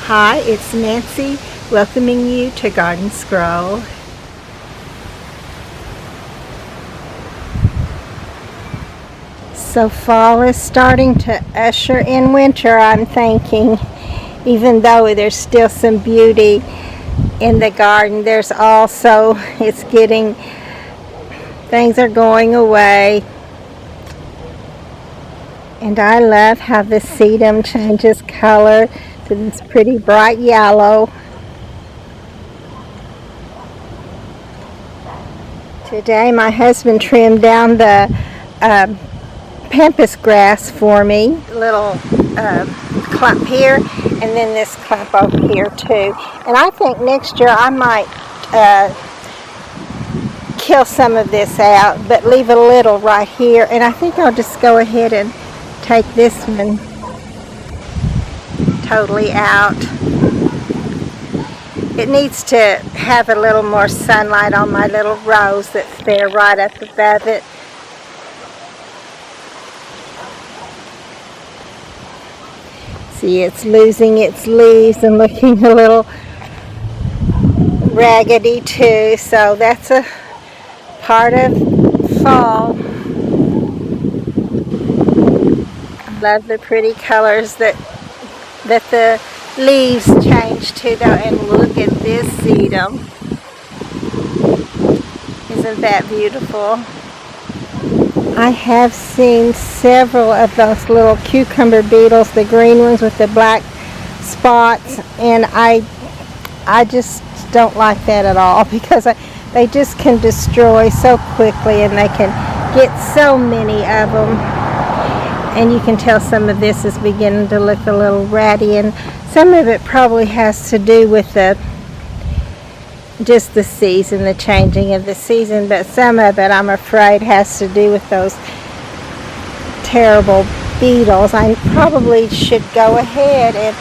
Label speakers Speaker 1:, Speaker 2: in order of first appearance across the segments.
Speaker 1: Hi, it's Nancy welcoming you to Garden Scroll. So fall is starting to usher in winter, I'm thinking. Even though there's still some beauty in the garden, things are going away. And I love how the sedum changes color to this pretty bright yellow. Today my husband trimmed down the pampas grass for me. A little clump here and then this clump over here too. And I think next year I might kill some of this out, but leave a little right here. And I think I'll just go ahead and take this one totally out. It needs to have a little more sunlight on my little rose that's there right up above it. See, it's losing its leaves and looking a little raggedy too, so that's a part of fall. I love the pretty colors that the leaves change to though, and look at this sedum. Isn't that beautiful? I have seen several of those little cucumber beetles, the green ones with the black spots, and I just don't like that at all because they just can destroy so quickly and they can get so many of them. And you can tell some of this is beginning to look a little ratty, and some of it probably has to do with just the season, the changing of the season, but some of it I'm afraid has to do with those terrible beetles. I probably should go ahead and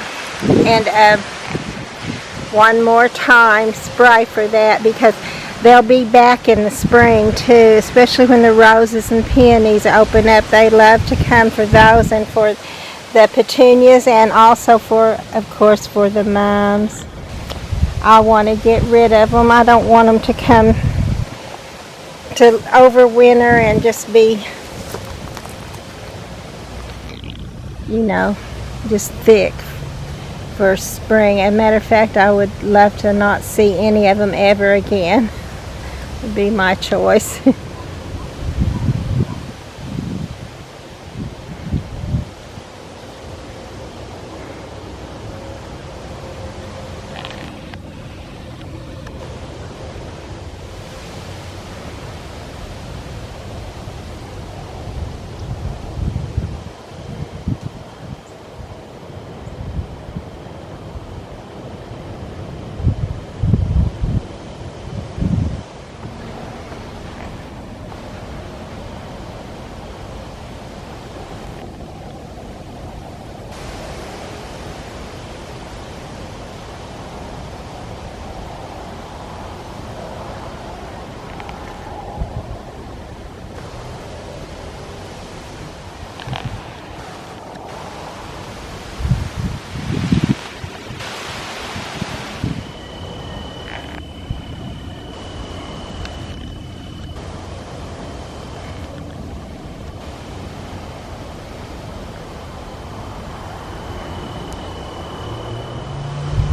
Speaker 1: one more time spray for that, because they'll be back in the spring too, especially when the roses and peonies open up. They love to come for those, and for the petunias, and also of course for the mums. I want to get rid of them. I don't want them to come to overwinter and just be, just thick for spring. As a matter of fact, I would love to not see any of them ever again. Would be my choice.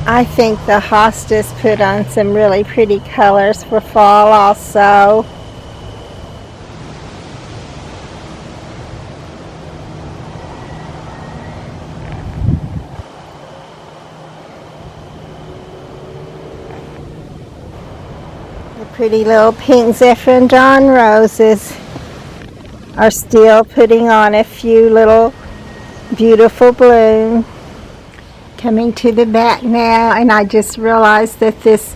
Speaker 1: I think the hostas put on some really pretty colors for fall also. The pretty little pink Zephyr and Dawn roses are still putting on a few little beautiful blooms. Coming to the back now, and I just realized that this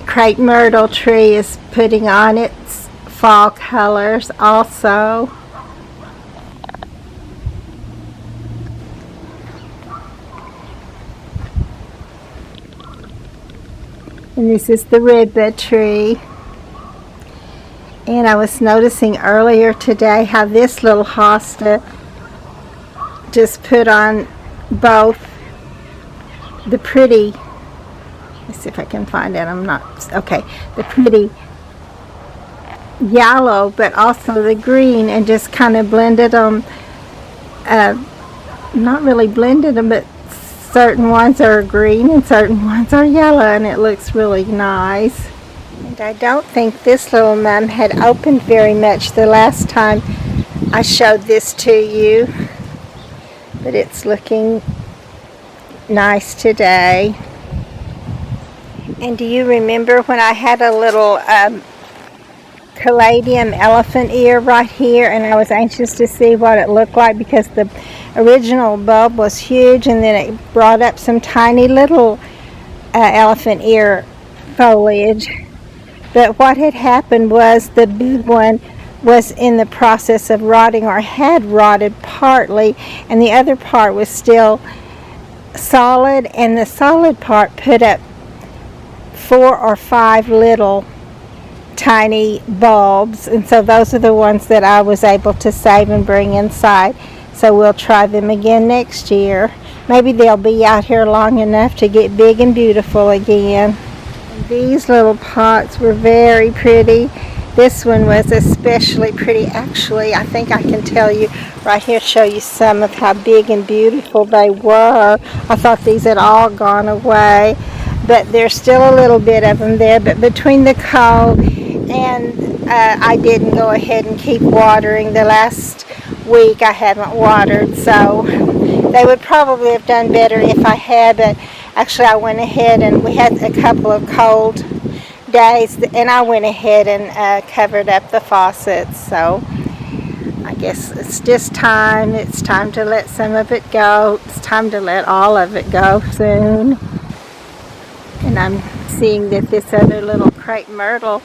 Speaker 1: crepe myrtle tree is putting on its fall colors also. And this is the redbud tree. And I was noticing earlier today how this little hosta just put on both the pretty, let's see if I can find it, I'm not, okay, the pretty yellow, but also the green, and just kind of blended them, not really blended them, but certain ones are green and certain ones are yellow, and it looks really nice. And I don't think this little mum had opened very much the last time I showed this to you, but it's looking nice today. And do you remember when I had a little caladium elephant ear right here, and I was anxious to see what it looked like because the original bulb was huge, and then it brought up some tiny little elephant ear foliage. But what had happened was the big one was in the process of rotting, or had rotted partly, and the other part was still solid, and the solid part put up 4 or 5 little tiny bulbs, and so those are the ones that I was able to save and bring inside. So we'll try them again next year. Maybe they'll be out here long enough to get big and beautiful again. And these little pots were very pretty. This one was especially pretty. Actually, I think I can tell you right here, show you some of how big and beautiful they were. I thought these had all gone away, but there's still a little bit of them there. But between the cold and I didn't go ahead and keep watering. The last week I haven't watered, so they would probably have done better if I had, but actually I went ahead, and we had a couple of cold days, and I went ahead and covered up the faucets. So I guess it's just time. It's time to let some of it go. It's time to let all of it go soon. And I'm seeing that this other little crepe myrtle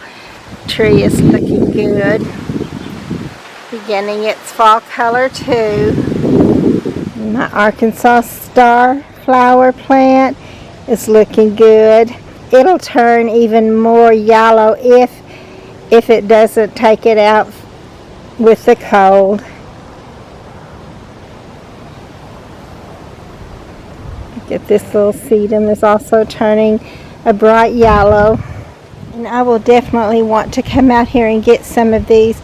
Speaker 1: tree is looking good, beginning its fall color too. My Arkansas star flower plant is looking good. It'll turn even more yellow if it doesn't take it out with the cold. Look at this little sedum is also turning a bright yellow. And I will definitely want to come out here and get some of these.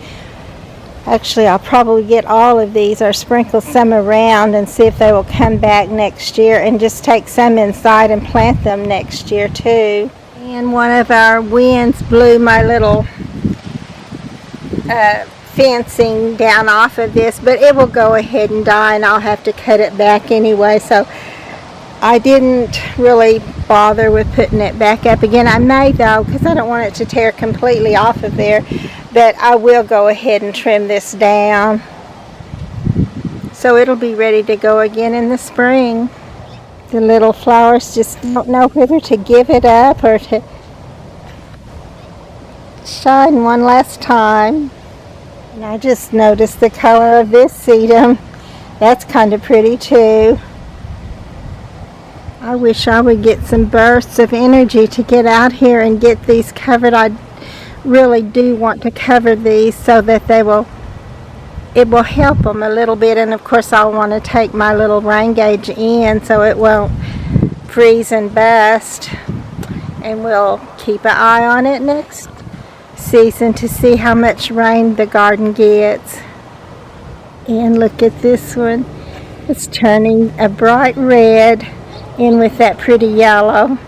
Speaker 1: Actually, I'll probably get all of these or sprinkle some around and see if they will come back next year, and just take some inside and plant them next year too. And one of our winds blew my little fencing down off of this, but it will go ahead and die, and I'll have to cut it back anyway, so I didn't really bother with putting it back up again. I may though, because I don't want it to tear completely off of there, but I will go ahead and trim this down so it'll be ready to go again in the spring. The little flowers just don't know whether to give it up or to shine one last time. And I just noticed the color of this sedum. That's kind of pretty too. I wish I would get some bursts of energy to get out here and get these covered. I really do want to cover these so that it will help them a little bit. And of course I'll want to take my little rain gauge in so it won't freeze and bust. And we'll keep an eye on it next season to see how much rain the garden gets. And look at this one. It's turning a bright red in with that pretty yellow.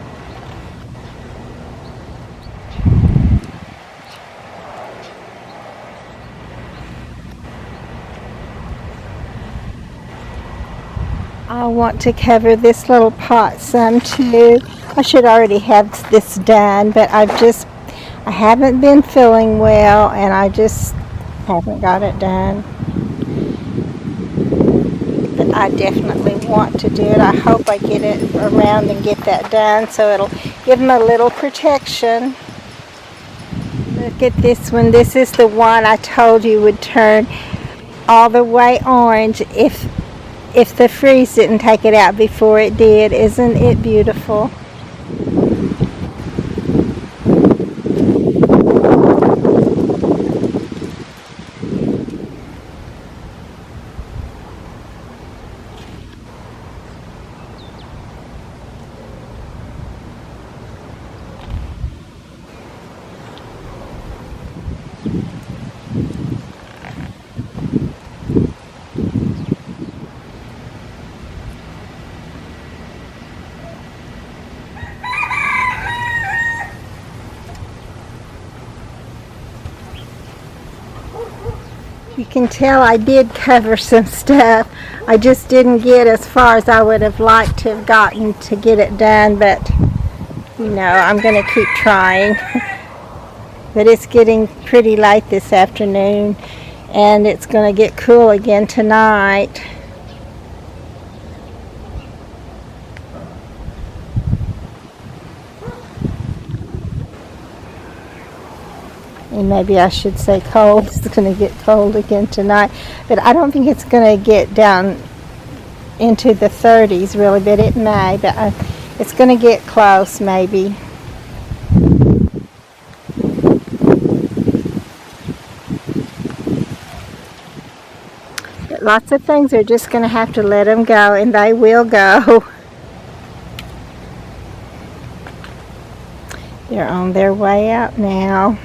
Speaker 1: I want to cover this little pot some too. I should already have this done, but I haven't been feeling well, and I just haven't got it done. But I definitely want to do it. I hope I get it around and get that done so it'll give them a little protection. Look at this one. This is the one I told you would turn all the way orange if the freeze didn't take it out before it did. Isn't it beautiful? You can tell I did cover some stuff. I just didn't get as far as I would have liked to have gotten to get it done, but you know, I'm going to keep trying. But it's getting pretty late this afternoon, and it's going to get cool again tonight. And maybe I should say cold. It's going to get cold again tonight. But I don't think it's going to get down into the 30s really, but it may. But it's going to get close maybe. But lots of things are just going to have to let them go, and they will go. They're on their way out now.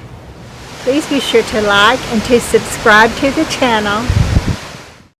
Speaker 1: Please be sure to like and to subscribe to the channel.